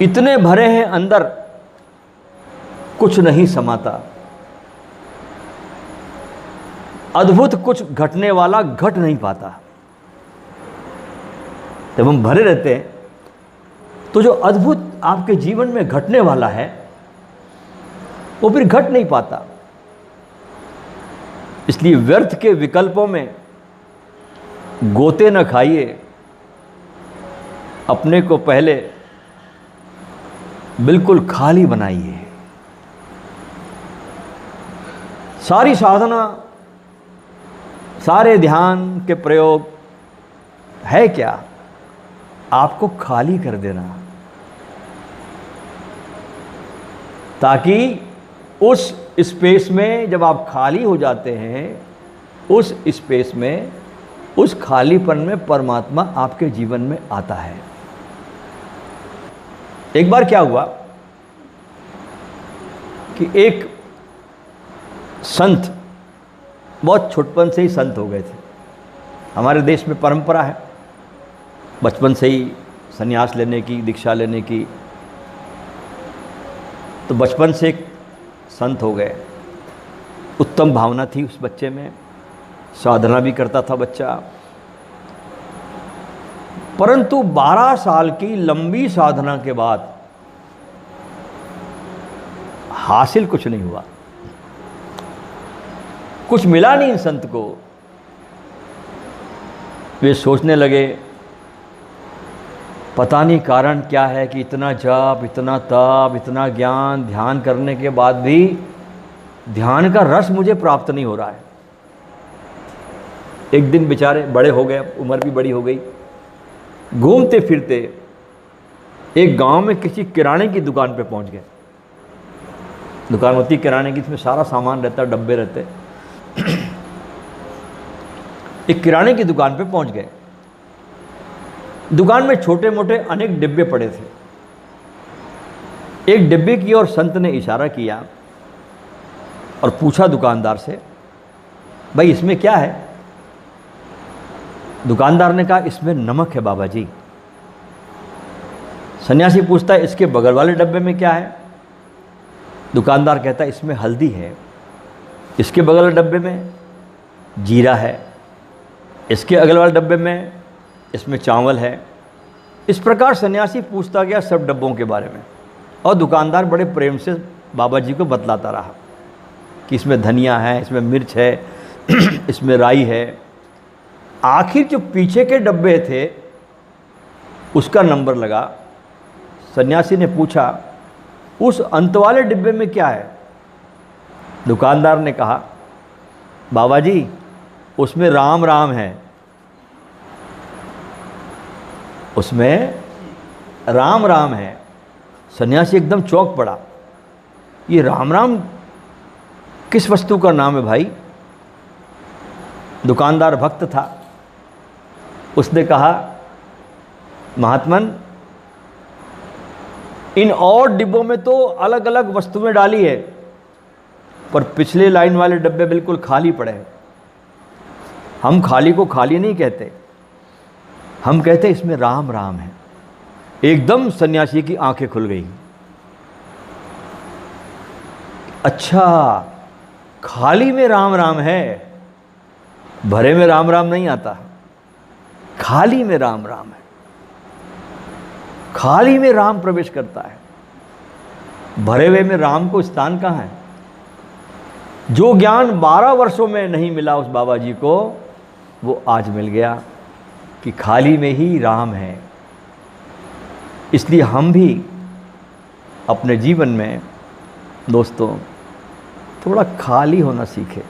इतने भरे हैं अंदर, कुछ नहीं समाता। अद्भुत कुछ घटने वाला घट नहीं पाता। जब हम भरे रहते हैं तो जो अद्भुत आपके जीवन में घटने वाला है वो फिर घट नहीं पाता। इसलिए व्यर्थ के विकल्पों में गोते न खाइए, अपने को पहले बिल्कुल खाली बनाइए। सारी साधना, सारे ध्यान के प्रयोग है क्या? आपको खाली कर देना, ताकि उस स्पेस में जब आप खाली हो जाते हैं, उस स्पेस में, उस खालीपन में परमात्मा आपके जीवन में आता है। एक बार क्या हुआ कि एक संत, बहुत छोटपन से ही संत हो गए थे। हमारे देश में परंपरा है बचपन से ही संन्यास लेने की, दीक्षा लेने की। तो बचपन से एक संत हो गए। उत्तम भावना थी उस बच्चे में, साधना भी करता था बच्चा। परंतु 12 साल की लंबी साधना के बाद हासिल कुछ नहीं हुआ, कुछ मिला नहीं इन संत को। वे सोचने लगे पता नहीं कारण क्या है कि इतना जाप, इतना तप, इतना ज्ञान, ध्यान करने के बाद भी ध्यान का रस मुझे प्राप्त नहीं हो रहा है। एक दिन बेचारे बड़े हो गए, उम्र भी बड़ी हो गई, घूमते फिरते एक गांव में किसी किराने की दुकान पे पहुंच गए। दुकान होती किराने की, इसमें सारा सामान रहता, डब्बे रहते। एक किराने की दुकान पे पहुंच गए। दुकान में छोटे मोटे अनेक डिब्बे पड़े थे। एक डिब्बे की ओर संत ने इशारा किया और पूछा दुकानदार से, भाई इसमें क्या है? दुकानदार ने कहा इसमें नमक है बाबा जी। सन्यासी पूछता है इसके बगल वाले डब्बे में क्या है? दुकानदार कहता है इसमें हल्दी है। इसके बगल वाले डब्बे में जीरा है। इसके अगल वाले डब्बे में इसमें चावल है। इस प्रकार सन्यासी पूछता गया सब डब्बों के बारे में, और दुकानदार बड़े प्रेम से बाबा जी को बतलाता रहा कि इसमें धनिया है, इसमें मिर्च है, इसमें राई है। आखिर जो पीछे के डब्बे थे उसका नंबर लगा। सन्यासी ने पूछा उस अंत वाले डिब्बे में क्या है? दुकानदार ने कहा बाबा जी उसमें राम राम है। उसमें राम राम है। सन्यासी एकदम चौंक पड़ा, ये राम राम किस वस्तु का नाम है भाई? दुकानदार भक्त था। उसने कहा महात्मन इन और डिब्बों में तो अलग अलग वस्तुएं डाली है, पर पिछले लाइन वाले डब्बे बिल्कुल खाली पड़े हैं। हम खाली को खाली नहीं कहते, हम कहते इसमें राम राम है। एकदम सन्यासी की आंखें खुल गई। अच्छा, खाली में राम राम है, भरे में राम राम नहीं आता। खाली में राम राम है, खाली में राम प्रवेश करता है। भरे हुए में राम को स्थान कहाँ है? जो ज्ञान 12 वर्षों में नहीं मिला उस बाबा जी को, वो आज मिल गया कि खाली में ही राम है। इसलिए हम भी अपने जीवन में दोस्तों थोड़ा खाली होना सीखें।